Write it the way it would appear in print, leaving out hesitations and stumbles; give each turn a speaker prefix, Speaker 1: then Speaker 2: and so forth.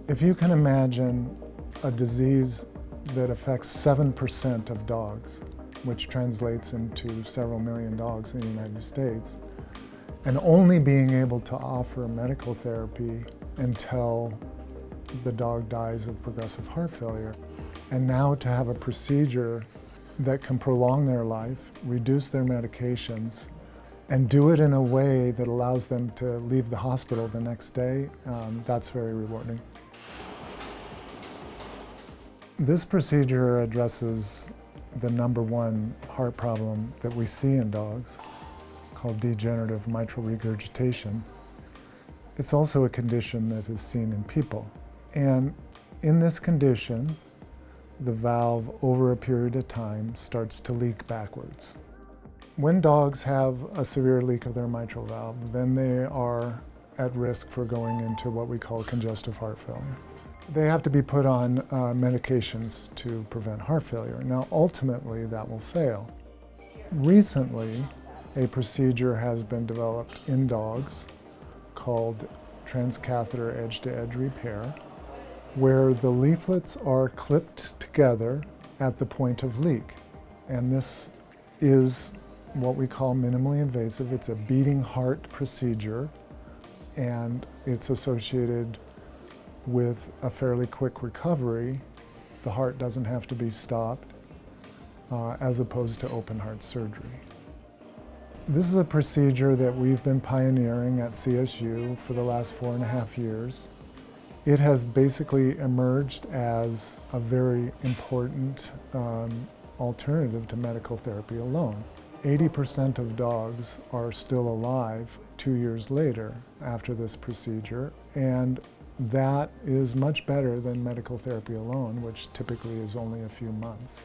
Speaker 1: If you can imagine a disease that affects 7% of dogs, which translates into several million dogs in the United States, and only being able to offer medical therapy until the dog dies of progressive heart failure, and now to have a procedure that can prolong their life, reduce their medications, and do it in a way that allows them to leave the hospital the next day, that's very rewarding. This procedure addresses the #1 heart problem that we see in dogs, called degenerative mitral regurgitation. It's also a condition that is seen in people. And in this condition, the valve over a period of time starts to leak backwards. When dogs have a severe leak of their mitral valve, then they are at risk for going into what we call congestive heart failure. They have to be put on medications to prevent heart failure. Now, ultimately, that will fail. Recently, a procedure has been developed in dogs called transcatheter edge-to-edge repair, where the leaflets are clipped together at the point of leak. And this is what we call minimally invasive. It's a beating heart procedure, and it's associated with a fairly quick recovery. The heart doesn't have to be stopped, as opposed to open heart surgery. This is a procedure that we've been pioneering at CSU for the last 4.5 years. It has basically emerged as a very important alternative to medical therapy alone. 80% of dogs are still alive 2 years later after this procedure, and that is much better than medical therapy alone, which typically is only a few months.